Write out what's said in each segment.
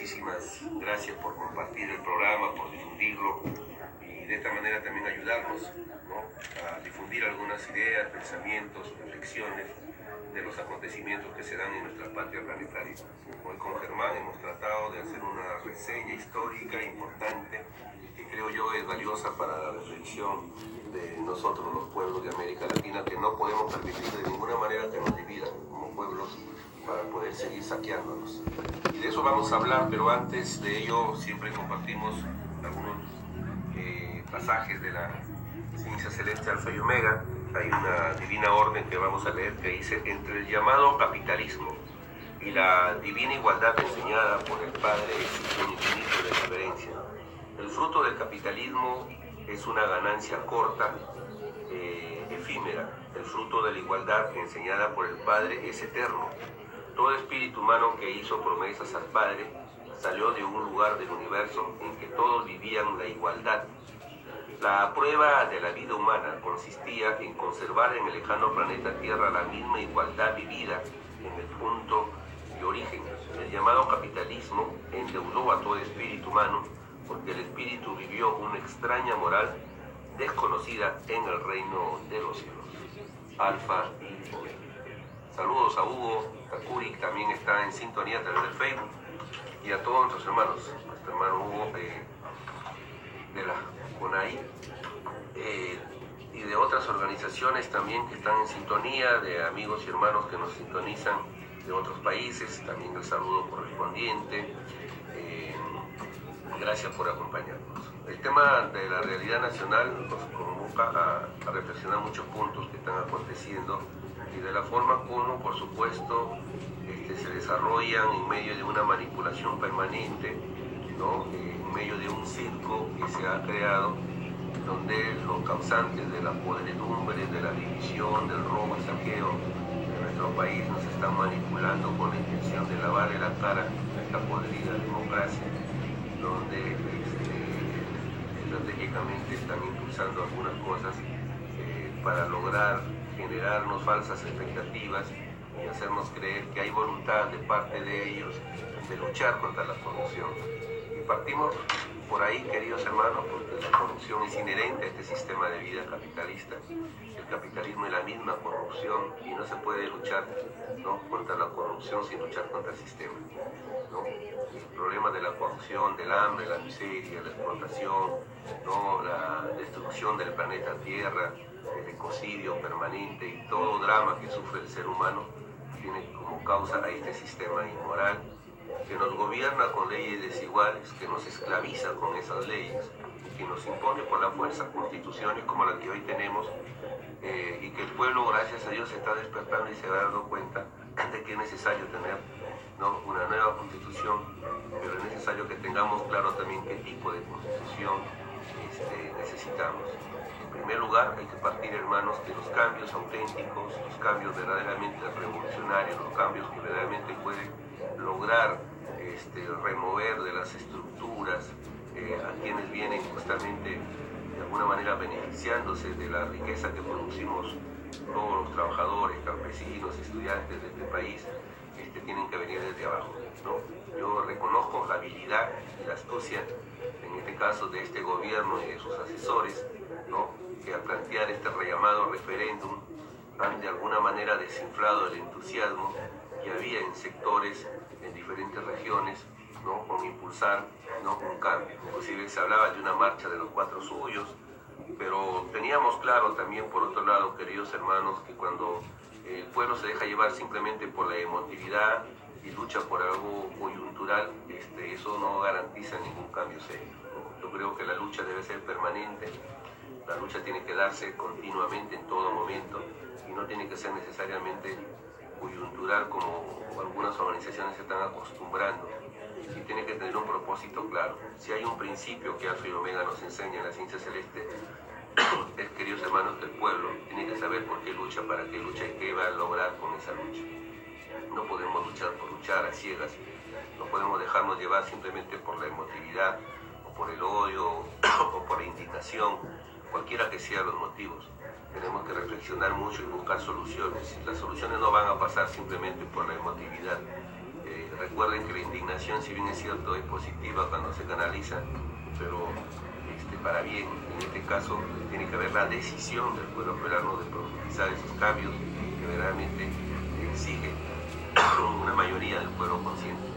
muchísimas gracias por compartir el programa, por difundirlo y de esta manera también ayudarnos, ¿no?, a difundir algunas ideas, pensamientos, reflexiones de los acontecimientos que se dan en nuestra patria planetaria. Hoy con Germán hemos tratado de hacer una reseña histórica importante que creo yo es valiosa para la reflexión de nosotros, los pueblos de América Latina, que no podemos permitir de ninguna manera que nos dividan como pueblos para poder seguir saqueándonos. Y de eso vamos a hablar, pero antes de ello siempre compartimos algunos pasajes de la ciencia celeste Alfa y Omega. Hay una divina orden que vamos a leer que dice: entre el llamado capitalismo y la divina igualdad enseñada por el Padre existe un infinito de diferencia. El fruto del capitalismo es una ganancia corta, efímera. El fruto de la igualdad enseñada por el Padre es eterno. Todo espíritu humano que hizo promesas al Padre salió de un lugar del universo en que todos vivían la igualdad. La prueba de la vida humana consistía en conservar en el lejano planeta Tierra la misma igualdad vivida en el punto de origen. El llamado capitalismo endeudó a todo espíritu humano porque el espíritu vivió una extraña moral desconocida en el reino de los cielos. Alfa y Omega. Saludos a Hugo Takuri, que también está en sintonía a través del Facebook, y a todos nuestros hermanos, nuestro hermano Hugo de la CONAI, y de otras organizaciones también que están en sintonía, de amigos y hermanos que nos sintonizan de otros países, también el saludo correspondiente. Gracias por acompañarnos. El tema de la realidad nacional nos convoca a reflexionar muchos puntos que están aconteciendo y de la forma como, por supuesto, se desarrollan en medio de una manipulación permanente, ¿no?, en medio de un circo que se ha creado, donde los causantes de la podredumbre, de la división, del robo y saqueo de nuestro país nos están manipulando con la intención de lavarle la cara a esta podrida democracia, donde estratégicamente están impulsando algunas cosas para lograr generarnos falsas expectativas y hacernos creer que hay voluntad de parte de ellos de luchar contra la corrupción. Y partimos por ahí, queridos hermanos, porque la corrupción es inherente a este sistema de vida capitalista. El capitalismo es la misma corrupción y no se puede luchar, ¿no?, contra la corrupción sin luchar contra el sistema, ¿no? El problema de la corrupción, del hambre, la miseria, la explotación, ¿no?, la destrucción del planeta Tierra, el ecocidio permanente y todo drama que sufre el ser humano tiene como causa a este sistema inmoral que nos gobierna con leyes desiguales, que nos esclaviza con esas leyes, que nos impone por la fuerza constituciones como la que hoy tenemos, y que el pueblo, gracias a Dios, se está despertando y se va dando cuenta de que es necesario tener, ¿no?, una nueva constitución, pero es necesario que tengamos claro también qué tipo de constitución necesitamos. En primer lugar, hay que partir, hermanos, de los cambios auténticos, los cambios verdaderamente revolucionarios, los cambios que verdaderamente pueden lograr remover de las estructuras a quienes vienen justamente de alguna manera beneficiándose de la riqueza que producimos todos los trabajadores, campesinos, estudiantes de este país. Tienen que venir desde abajo, ¿no? Yo reconozco la habilidad y la astucia, en este caso de este gobierno y de sus asesores, ¿no?, que al plantear este rellamado referéndum han de alguna manera desinflado el entusiasmo que había en sectores, en diferentes regiones, ¿no?, con impulsar, ¿no?, un cambio. Inclusive se hablaba de una marcha de los cuatro suyos, pero teníamos claro también, por otro lado, queridos hermanos, que cuando el pueblo se deja llevar simplemente por la emotividad y lucha por algo coyuntural, eso no garantiza ningún cambio serio, ¿no? Yo creo que la lucha debe ser permanente, la lucha tiene que darse continuamente en todo momento y no tiene que ser necesariamente coyuntural como algunas organizaciones se están acostumbrando, y tiene que tener un propósito claro. Si hay un principio que Alfa y Omega nos enseña en la ciencia celeste, es, queridos hermanos, que el pueblo tiene que saber por qué lucha, para qué lucha y qué va a lograr con esa lucha. No podemos luchar por luchar a ciegas, no podemos dejarnos llevar simplemente por la emotividad o por el odio o por la indignación, cualquiera que sean los motivos. Tenemos que reflexionar mucho y buscar soluciones. Las soluciones no van a pasar simplemente por la emotividad. Recuerden que la indignación, si bien es cierto, es positiva cuando se canaliza, pero para bien. En este caso tiene que haber la decisión del pueblo peruano de profundizar esos cambios que verdaderamente exige una mayoría del pueblo consciente.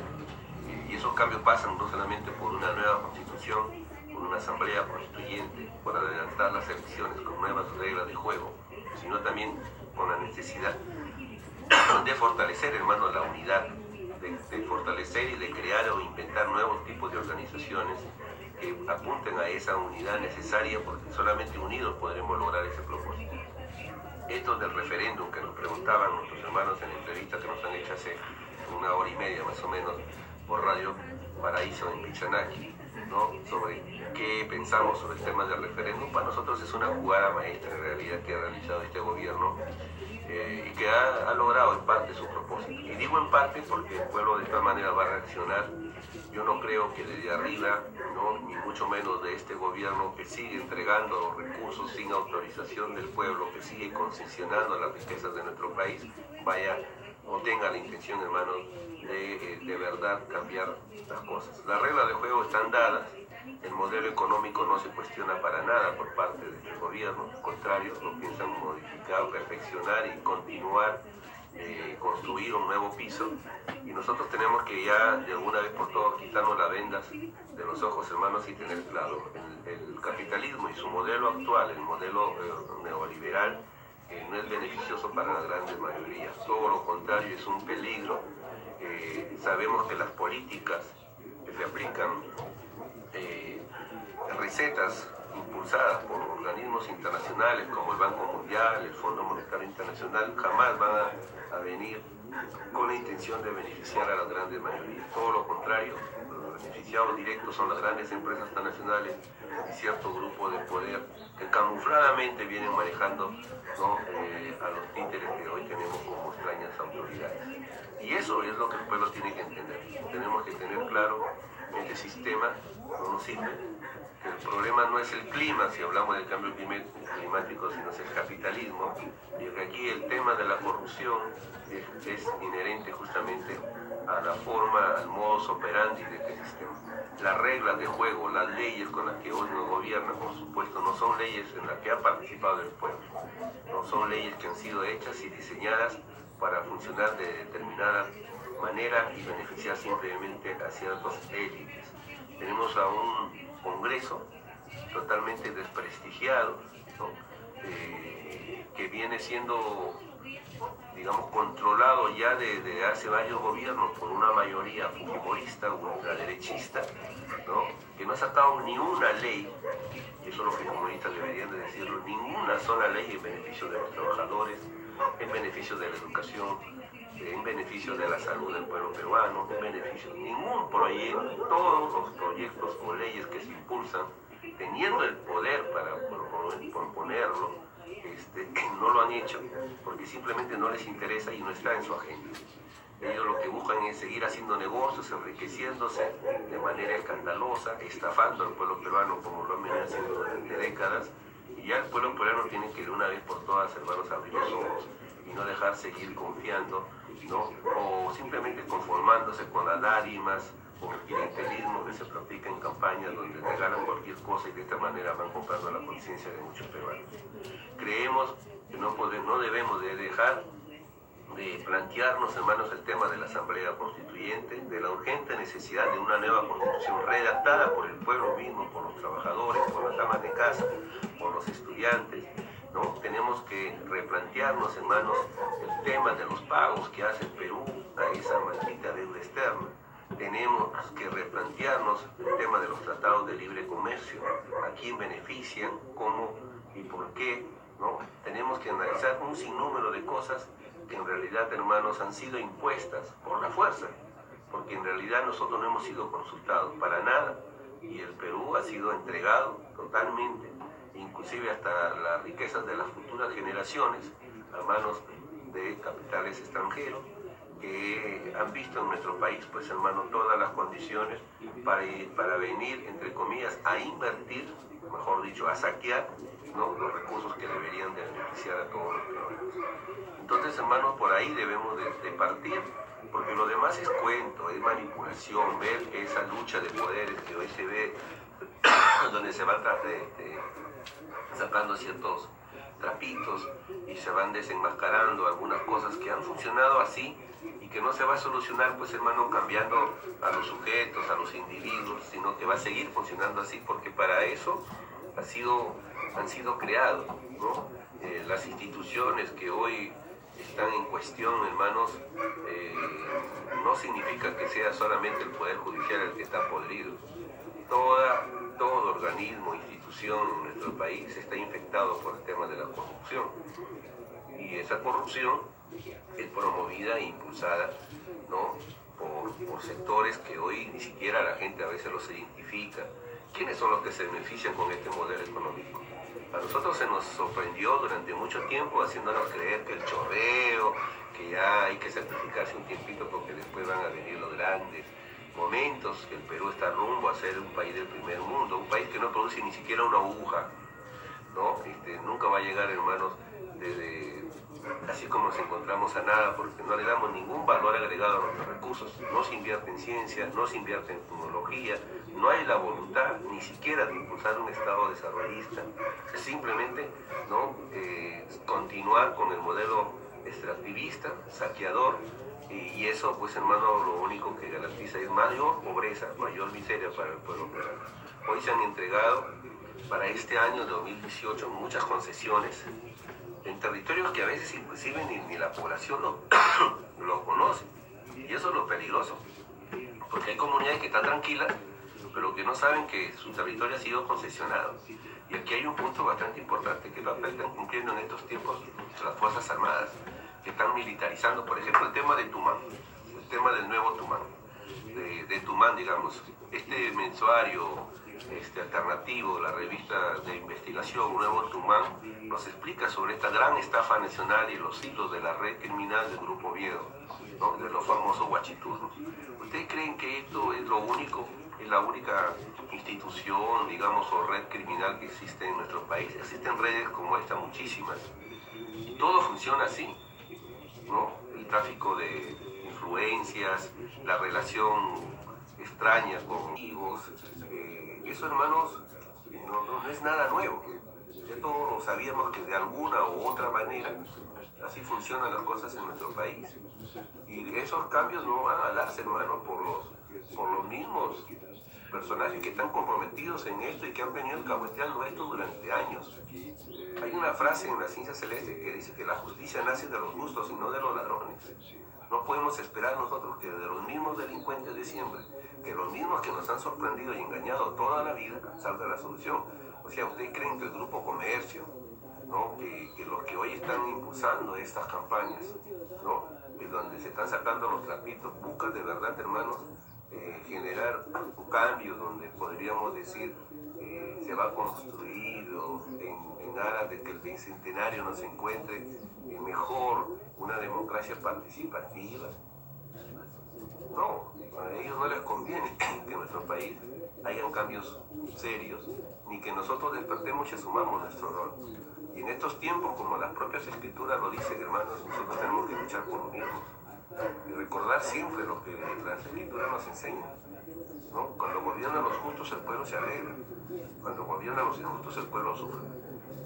Y esos cambios pasan no solamente por una nueva constitución, por una asamblea constituyente, por adelantar las elecciones con nuevas reglas de juego, sino también con la necesidad de fortalecer, hermano, la unidad, de fortalecer y de crear o inventar nuevos tipos de organizaciones que apunten a esa unidad necesaria, porque solamente unidos podremos lograr ese propósito. Esto del referéndum que nos preguntaban nuestros hermanos en la entrevista que nos han hecho hace 1 hora y media más o menos por Radio Paraíso en Pichanaki, ¿no? Sobre qué pensamos sobre el tema del referéndum. Para nosotros es una jugada maestra en realidad que ha realizado este gobierno y que ha logrado en parte su propósito. Y digo en parte porque el pueblo de esta manera va a reaccionar. Yo no creo que desde arriba, ¿no?, ni mucho menos de este gobierno que sigue entregando recursos sin autorización del pueblo, que sigue concesionando las riquezas de nuestro país, vaya o tenga la intención, hermanos, de verdad cambiar las cosas. Las reglas de juego están dadas, el modelo económico no se cuestiona para nada por parte de este gobierno, al contrario, lo piensan modificar, perfeccionar y continuar, construir un nuevo piso, y nosotros tenemos que ya de alguna vez por todas quitarnos las vendas de los ojos, hermanos, y tener claro, el capitalismo y su modelo actual, el modelo neoliberal, no es beneficioso para la gran mayoría, todo lo contrario, es un peligro. Sabemos que las políticas que se aplican, recetas impulsadas por organismos internacionales como el Banco Mundial, el Fondo Monetario Internacional, jamás van a venir con la intención de beneficiar a las grandes mayorías. Todo lo contrario, los beneficiados directos son las grandes empresas transnacionales y cierto grupo de poder que camufladamente vienen manejando, ¿no?, a los títeres que hoy tenemos como extrañas autoridades. Y eso es lo que el pueblo tiene que entender. Tenemos que tener claro que este sistema no nos sirve, que el problema no es el clima, si hablamos del cambio climático, sino es el capitalismo, y que aquí el tema de la corrupción es inherente justamente a la forma, al modus operandi de este sistema. Las reglas de juego, las leyes con las que hoy nos gobiernan, por supuesto, no son leyes en las que ha participado el pueblo, no son leyes que han sido hechas y diseñadas para funcionar de determinada manera y beneficiar simplemente a ciertos élites. Tenemos a un Congreso totalmente desprestigiado, ¿no?, que viene siendo, digamos, controlado ya desde hace varios gobiernos por una mayoría fujimorista, ultraderechista, ¿no?, que no ha sacado ni una ley, y eso los fujimoristas deberían de decirlo, ninguna sola ley en beneficio de los trabajadores, en beneficio de la educación, en beneficio de la salud del pueblo peruano, en beneficio de ningún proyecto, todos los proyectos o leyes que se impulsan, teniendo el poder para proponerlo, no lo han hecho porque simplemente no les interesa y no está en su agenda. Ellos lo que buscan es seguir haciendo negocios, enriqueciéndose de manera escandalosa, estafando al pueblo peruano como lo han venido haciendo durante décadas, y ya el pueblo peruano tiene que de una vez por todas, hermanos, abrir los ojos y no dejar seguir confiando, ¿no?, o simplemente conformándose con las dádimas o el clientelismo que se practica en campañas donde regalan cualquier cosa y de esta manera van comprando la conciencia de muchos peruanos. Creemos que no debemos de dejar de plantearnos, hermanos, el tema de la Asamblea Constituyente, de la urgente necesidad de una nueva constitución redactada por el pueblo mismo, por los trabajadores, por las amas de casa, por los estudiantes, ¿no? Tenemos que replantearnos, hermanos, el tema de los pagos que hace el Perú a esa maldita deuda externa. Tenemos que replantearnos el tema de los tratados de libre comercio, a quién benefician, cómo y por qué, ¿no? Tenemos que analizar un sinnúmero de cosas que en realidad, hermanos, han sido impuestas por la fuerza, porque en realidad nosotros no hemos sido consultados para nada y el Perú ha sido entregado totalmente, inclusive hasta las riquezas de las futuras generaciones, a manos de capitales extranjeros que han visto en nuestro país, pues, hermano, todas las condiciones para venir, entre comillas, a invertir, mejor dicho, a saquear, ¿no?, los recursos que deberían de beneficiar a todos los peruanos. Entonces, hermanos, por ahí debemos de partir porque lo demás es cuento, es manipulación, ver esa lucha de poderes que hoy se ve, donde se van sacando ciertos trapitos y se van desenmascarando algunas cosas que han funcionado así y que no se va a solucionar, pues hermano, cambiando a los sujetos, a los individuos, sino que va a seguir funcionando así, porque para eso han sido creados, ¿no? Las instituciones que hoy están en cuestión, hermanos, no significa que sea solamente el Poder Judicial el que está podrido. Todo organismo, institución en nuestro país está infectado por el tema de la corrupción. Y esa corrupción es promovida e impulsada, ¿no?, por sectores que hoy ni siquiera la gente a veces los identifica. ¿Quiénes son los que se benefician con este modelo económico? A nosotros se nos sorprendió durante mucho tiempo haciéndonos creer que el chorreo, que ya hay que sacrificarse un tiempito porque después van a venir los grandes momentos, que el Perú está rumbo a ser un país del primer mundo, un país que no produce ni siquiera una aguja, ¿no? Nunca va a llegar, hermanos, así como nos encontramos a nada, porque no le damos ningún valor agregado a nuestros recursos. No se invierte en ciencia, no se invierte en tecnología, no hay la voluntad ni siquiera de impulsar un Estado desarrollista. Es simplemente, ¿no?, continuar con el modelo extractivista, saqueador, y eso, pues hermano, lo único que garantiza es mayor pobreza, mayor miseria para el pueblo peruano. Hoy se han entregado para este año 2018 muchas concesiones en territorios que a veces inclusive ni la población lo conoce. Y eso es lo peligroso, porque hay comunidades que están tranquilas, pero que no saben que su territorio ha sido concesionado. Y aquí hay un punto bastante importante, que papel están cumpliendo en estos tiempos las Fuerzas Armadas, que están militarizando, por ejemplo, el tema de Tumán, el tema del nuevo Tumán, de Tumán, digamos. Este mensuario alternativo, la revista de investigación Nuevo Tumán, nos explica sobre esta gran estafa nacional y los hilos de la red criminal del Grupo Oviedo, ¿no?, de los famosos guachiturros. ¿Ustedes creen que esto es lo único, es la única institución, digamos, o red criminal que existe en nuestro país? Existen redes como esta muchísimas. Y todo funciona así, ¿no? El tráfico de influencias, la relación extraña con amigos, eso, hermanos, no es nada nuevo. Ya todos sabíamos que de alguna u otra manera así funcionan las cosas en nuestro país. Y esos cambios no van a darse, hermanos, por los mismos personajes que están comprometidos en esto y que han venido cahueteando esto durante años. Hay una frase en la ciencia celeste que dice que la justicia nace de los justos y no de los ladrones. No podemos esperar nosotros que de los mismos delincuentes de siempre, que los mismos que nos han sorprendido y engañado toda la vida, salga la solución. O sea, ¿ustedes creen que el Grupo Comercio, ¿no?, que los que hoy están impulsando estas campañas, ¿no?, que donde se están sacando los trapitos, buscan de verdad, hermanos, generar un cambio donde podríamos decir se va a construir en aras de que el bicentenario nos encuentre mejor, una democracia participativa? No, a ellos no les conviene que en nuestro país hayan cambios serios, ni que nosotros despertemos y asumamos nuestro rol. Y en estos tiempos, como las propias escrituras lo dicen, hermanos, nosotros tenemos que luchar por unirnos y recordar siempre lo que las escrituras nos enseñan, ¿no? Cuando gobiernan los justos, el pueblo se alegra. Cuando gobiernan los injustos, el pueblo sufre.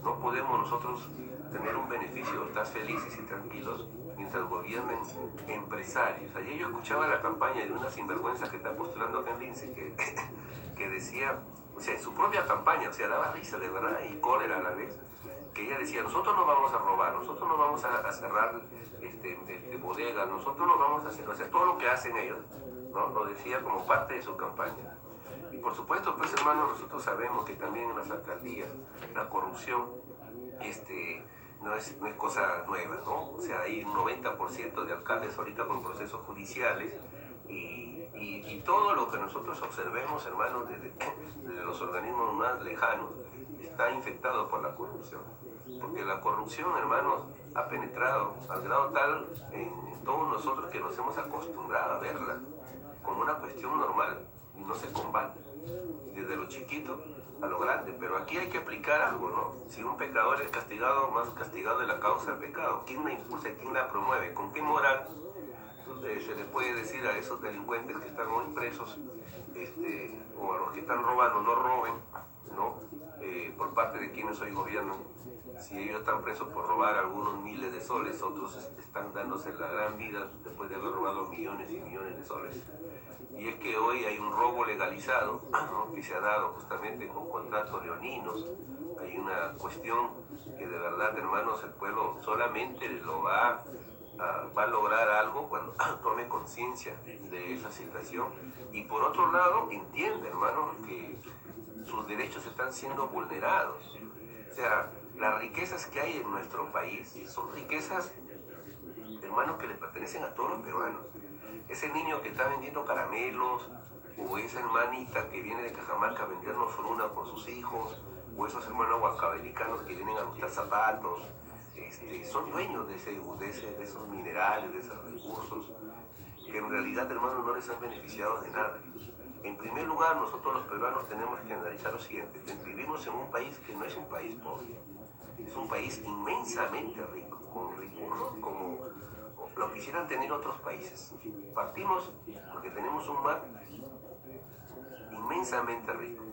No podemos nosotros tener un beneficio, estar felices y tranquilos mientras gobiernen empresarios. Ayer yo escuchaba la campaña de una sinvergüenza que está postulando acá en Lince, que decía, o sea, en su propia campaña, o sea, daba risa de verdad y cólera a la vez, que ella decía, nosotros no vamos a robar, nosotros no vamos a cerrar bodegas, nosotros no vamos a hacer, o sea, todo lo que hacen ellos, ¿no?, lo decía como parte de su campaña. Y por supuesto, pues hermanos, nosotros sabemos que también en las alcaldías la corrupción no es cosa nueva, ¿no? O sea, hay un 90% de alcaldes ahorita con procesos judiciales y todo lo que nosotros observemos, hermanos, desde los organismos más lejanos, está infectado por la corrupción. Porque la corrupción, hermanos, ha penetrado al grado tal en todos nosotros que nos hemos acostumbrado a verla como una cuestión normal y no se combate, desde lo chiquito a lo grande. Pero aquí hay que aplicar algo, ¿no? Si un pecador es castigado, más castigado de la causa del pecado. ¿Quién la impulsa? ¿Quién la promueve? ¿Con qué moral se le puede decir a esos delincuentes que están hoy presos, o a los que están robando, no roben, ¿no? Por parte de quienes hoy gobiernan. Si ellos están presos por robar algunos miles de soles, otros están dándose la gran vida después de haber robado millones y millones de soles. Y es que hoy hay un robo legalizado, ¿no? Que se ha dado justamente con contratos leoninos. Hay una cuestión que de verdad, hermanos, el pueblo solamente lo va a lograr algo cuando tome conciencia de esa situación. Y por otro lado, entiende, hermanos, que sus derechos están siendo vulnerados. O sea, las riquezas que hay en nuestro país son riquezas, hermanos, que le pertenecen a todos los peruanos. Ese niño que está vendiendo caramelos, o esa hermanita que viene de Cajamarca a vendernos fruna con sus hijos, o esos hermanos huancavelicanos que vienen a buscar zapatos, son dueños de esos minerales, de esos recursos, que en realidad, hermanos, no les han beneficiado de nada. En primer lugar, nosotros los peruanos tenemos que analizar lo siguiente: vivimos en un país que no es un país pobre, es un país inmensamente rico, con recursos como lo quisieran tener otros países. Partimos porque tenemos un mar inmensamente rico,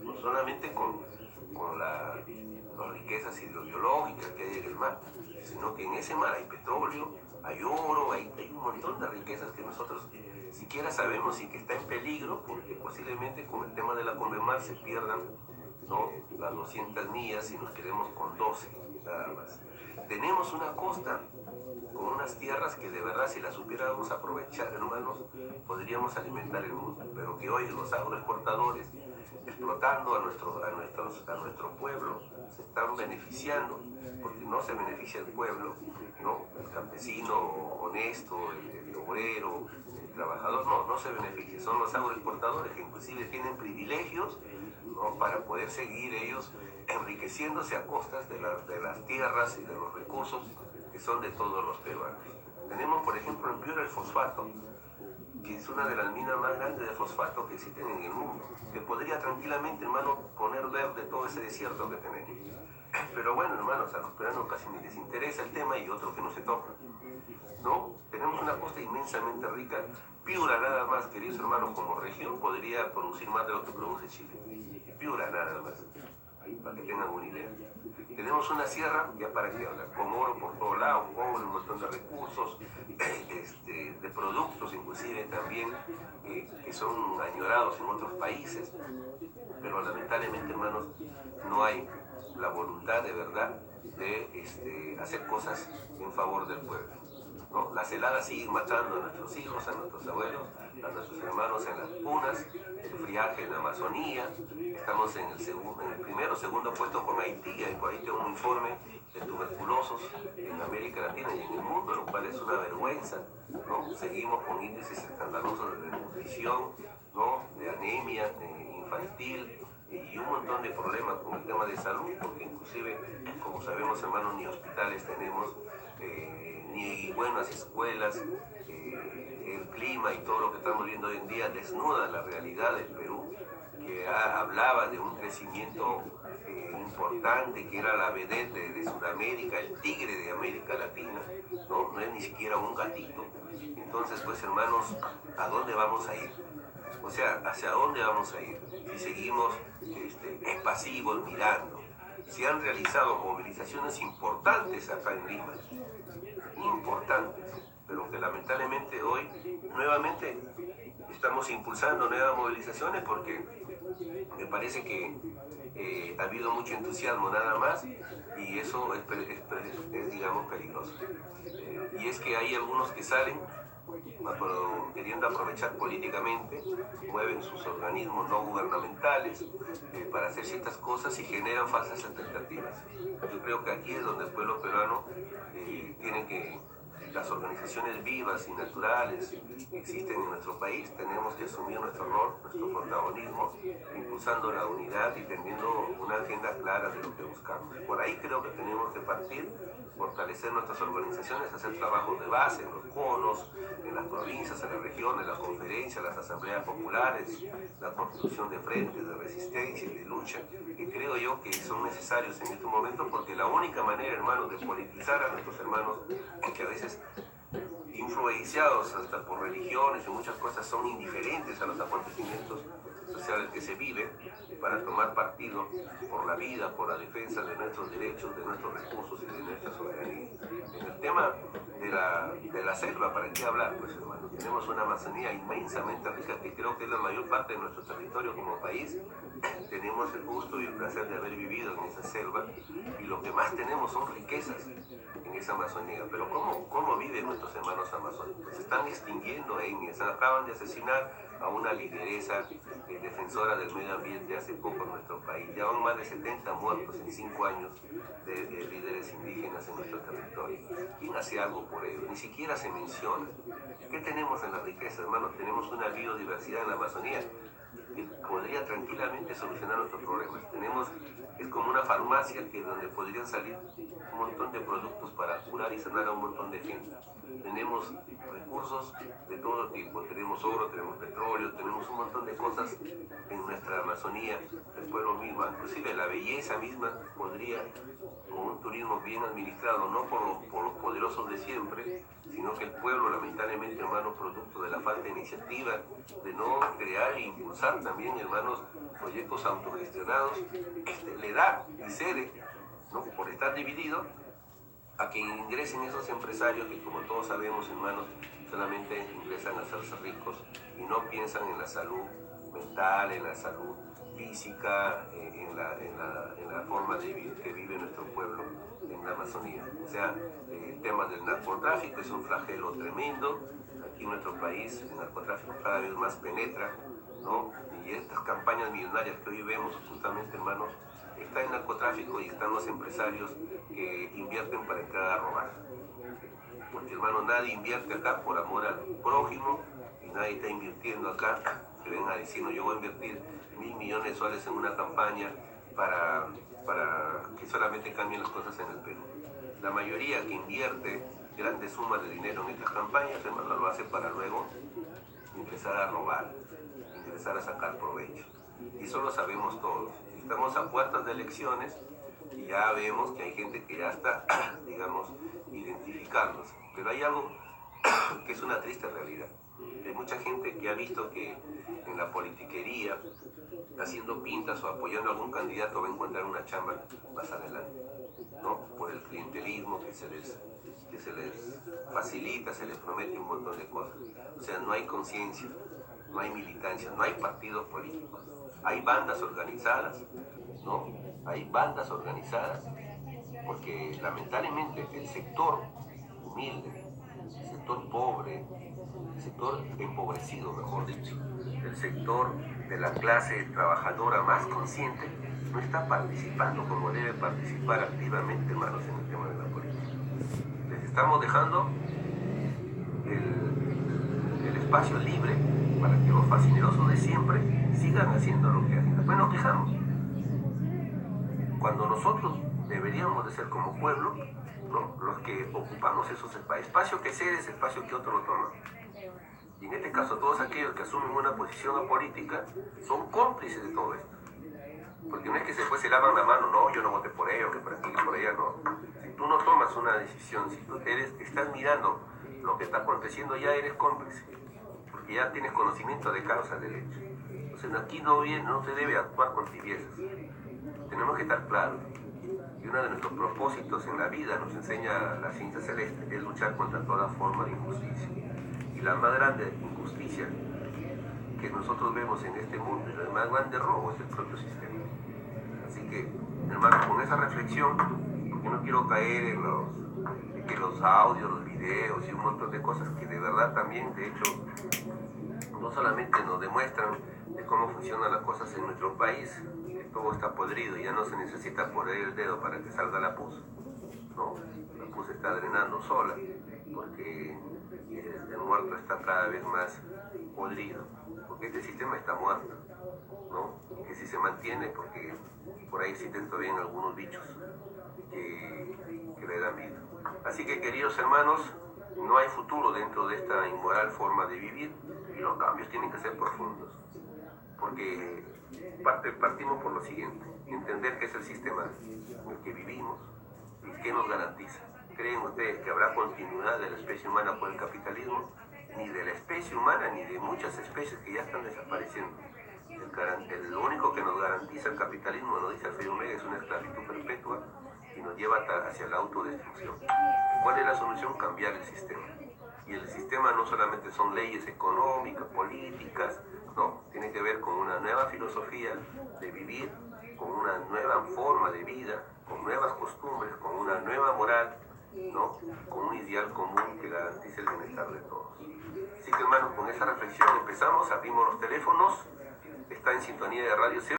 no solamente con las riquezas hidrobiológicas que hay en el mar, sino que en ese mar hay petróleo, hay oro, hay un montón de riquezas que nosotros siquiera sabemos y que está en peligro, porque posiblemente con el tema de la Convemar se pierdan, ¿no?, las 200 millas y nos quedemos con 12 nada más. Tenemos una costa con unas tierras que de verdad, si las supiéramos aprovechar, hermanos, podríamos alimentar el mundo, pero que hoy los agroexportadores, explotando a nuestro pueblo, se están beneficiando, porque no se beneficia el pueblo, ¿no? El campesino honesto, el obrero, el trabajador, no se beneficia. Son los agroexportadores que inclusive tienen privilegios, ¿no?, para poder seguir ellos enriqueciéndose a costas de las tierras y de los recursos que son de todos los peruanos. Tenemos, por ejemplo, en Piura el fosfato, que es una de las minas más grandes de fosfato que existen en el mundo, que podría tranquilamente, hermano, poner verde todo ese desierto que tenemos. Pero bueno, hermanos, a los peruanos casi ni les interesa el tema y otro que no se toca, ¿no? Tenemos una costa inmensamente rica. Piura nada más, queridos hermanos, como región, podría producir más de lo que produce Chile. Piura nada más, para que tengan una idea. Tenemos una sierra, ya para que hablar, con oro por todos lados, cobre, un montón de recursos, de productos inclusive también, que son añorados en otros países, pero lamentablemente, hermanos, no hay la voluntad de verdad de hacer cosas en favor del pueblo, ¿no? Las heladas siguen matando a nuestros hijos, a nuestros abuelos, a nuestros hermanos en las punas, el friaje en la Amazonía. Estamos en el primero o segundo puesto con Haití, y por ahí tengo un informe de tuberculosos en América Latina y en el mundo, lo cual es una vergüenza, ¿no? Seguimos con índices escandalosos de desnutrición, ¿no?, de anemia infantil, y un montón de problemas con el tema de salud, porque inclusive, como sabemos, hermanos, ni hospitales tenemos, ni buenas escuelas. El clima y todo lo que estamos viendo hoy en día desnuda la realidad del Perú, que hablaba de un crecimiento importante, que era la vedette de Sudamérica, el tigre de América Latina, no es ni siquiera un gatito. Entonces, pues, hermanos, ¿a dónde vamos a ir? O sea, ¿hacia dónde vamos a ir si seguimos pasivos mirando? Se han realizado movilizaciones importantes acá en Lima, importantes, pero que lamentablemente hoy nuevamente estamos impulsando nuevas movilizaciones porque me parece que ha habido mucho entusiasmo nada más, y eso es digamos, peligroso. Y es que hay algunos que salen queriendo aprovechar políticamente, mueven sus organismos no gubernamentales para hacer ciertas cosas y generan falsas expectativas. Yo creo que aquí es donde el pueblo peruano tiene que, las organizaciones vivas y naturales que existen en nuestro país, tenemos que asumir nuestro rol, nuestro protagonismo, impulsando la unidad y teniendo una agenda clara de lo que buscamos. Por ahí creo que tenemos que partir, fortalecer nuestras organizaciones, hacer trabajos de base en los conos, en las provincias, en las regiones, en las conferencias, las asambleas populares, la constitución de frentes de resistencia y de lucha, que creo yo que son necesarios en este momento, porque la única manera, hermanos, de politizar a nuestros hermanos, que a veces influenciados hasta por religiones y muchas cosas, son indiferentes a los acontecimientos sociales que se viven para tomar partido por la vida, por la defensa de nuestros derechos, de nuestros recursos y de nuestra soberanía. En el tema de la selva, ¿para qué hablar? Pues hermano, tenemos una Amazonía inmensamente rica que creo que es la mayor parte de nuestro territorio como país. Tenemos el gusto y el placer de haber vivido en esa selva y lo que más tenemos son riquezas en esa Amazonía. Pero ¿cómo viven nuestros hermanos amazónicos? Se están extinguiendo, se acaban de asesinar a una lideresa defensora del medio ambiente hace poco en nuestro país. Ya van más de 70 muertos en 5 años de líderes indígenas en nuestro territorio. ¿Quién hace algo por ello? Ni siquiera se menciona. ¿Qué tenemos en la riqueza, hermanos? Tenemos una biodiversidad en la Amazonía que podría tranquilamente solucionar nuestros problemas. Es como una farmacia donde podrían salir un montón de productos para curar y sanar a un montón de gente. Tenemos recursos de todo tipo, tenemos oro, tenemos petróleo, tenemos un montón de cosas en nuestra Amazonía, el pueblo mismo, inclusive la belleza misma podría, con un turismo bien administrado, no por los poderosos de siempre, sino que el pueblo, lamentablemente, hermanos, producto de la falta de iniciativa, de no crear e impulsar también, hermanos, proyectos autogestionados, le da y cede, ¿no? Por estar dividido, a que ingresen esos empresarios que, como todos sabemos, hermanos, solamente ingresan a hacerse ricos y no piensan en la salud mental, en la salud física, en la forma de vivir que vive nuestro pueblo en la Amazonía. O sea, el tema del narcotráfico es un flagelo tremendo. Aquí en nuestro país el narcotráfico cada vez más penetra, ¿no? Y estas campañas millonarias que hoy vemos, justamente, hermanos, está el narcotráfico y están los empresarios que invierten para entrar a robar. Porque, hermano, nadie invierte acá por amor al prójimo y nadie está invirtiendo acá que venga diciendo yo voy a invertir 1.000 millones de soles en una campaña para que solamente cambien las cosas en el Perú. La mayoría que invierte grandes sumas de dinero en estas campañas, hermano, lo hace para luego empezar a robar, empezar a sacar provecho. Y eso lo sabemos todos. Estamos a puertas de elecciones y ya vemos que hay gente que ya está, digamos, identificándose. Pero hay algo que es una triste realidad. Hay mucha gente que ha visto que en la politiquería, haciendo pintas o apoyando a algún candidato, va a encontrar una chamba más adelante, ¿no? Por el clientelismo que se les facilita, se les promete un montón de cosas. O sea, no hay conciencia, no hay militancia, no hay partidos políticos. Hay bandas organizadas, ¿no? Hay bandas organizadas porque lamentablemente el sector humilde, el sector pobre, el sector empobrecido, mejor dicho, el sector de la clase trabajadora más consciente, no está participando como debe participar activamente, hermanos, en el tema de la política. Les estamos dejando el espacio libre para que los fascinerosos de siempre sigan haciendo lo que hacen. Después nos quejamos. Cuando nosotros deberíamos de ser como pueblo, ¿no? Los que ocupamos esos espacios que cede es espacio que otro lo toma. Y en este caso todos aquellos que asumen una posición política son cómplices de todo esto. Porque no es que después se lavan la mano, no, yo no voté por ello, que por aquí, por allá, no. Si tú no tomas una decisión, si tú estás mirando lo que está aconteciendo, ya eres cómplice. Porque ya tienes conocimiento de causa, de hecho. Entonces aquí no se debe actuar con tibiezas. Tenemos que estar claros. Y uno de nuestros propósitos en la vida, nos enseña la ciencia celeste, es luchar contra toda forma de injusticia. Y la más grande injusticia que nosotros vemos en este mundo, y el más grande robo, es el propio sistema. Así que, hermano, con esa reflexión, porque no quiero caer en que los audios, los videos y un montón de cosas que de verdad también, de hecho, no solamente nos demuestran de cómo funcionan las cosas en nuestro país, que todo está podrido y ya no se necesita poner el dedo para que salga la pus, ¿no? La pus está drenando sola, porque el muerto está cada vez más podrido, porque este sistema está muerto, ¿no? Y que si se mantiene, porque por ahí existen todavía algunos bichos que le dan vida. Así que, queridos hermanos, no hay futuro dentro de esta inmoral forma de vivir y los cambios tienen que ser profundos, porque partimos por lo siguiente: entender qué es el sistema en el que vivimos y qué nos garantiza. ¿Creen ustedes que habrá continuidad de la especie humana por el capitalismo? Ni de la especie humana ni de muchas especies que ya están desapareciendo. Lo único que nos garantiza el capitalismo, nos dice Alfredo Omega, es una esclavitud perpetua y nos lleva hacia la autodestrucción. ¿Cuál es la solución? Cambiar el sistema. Y el sistema no solamente son leyes económicas, políticas, no, tiene que ver con una nueva filosofía de vivir, con una nueva forma de vida, con nuevas costumbres, con una nueva moral, ¿no? Con un ideal común que garantice el bienestar de todos. Así que hermanos, con esa reflexión empezamos, abrimos los teléfonos, está en sintonía de Radio Cero.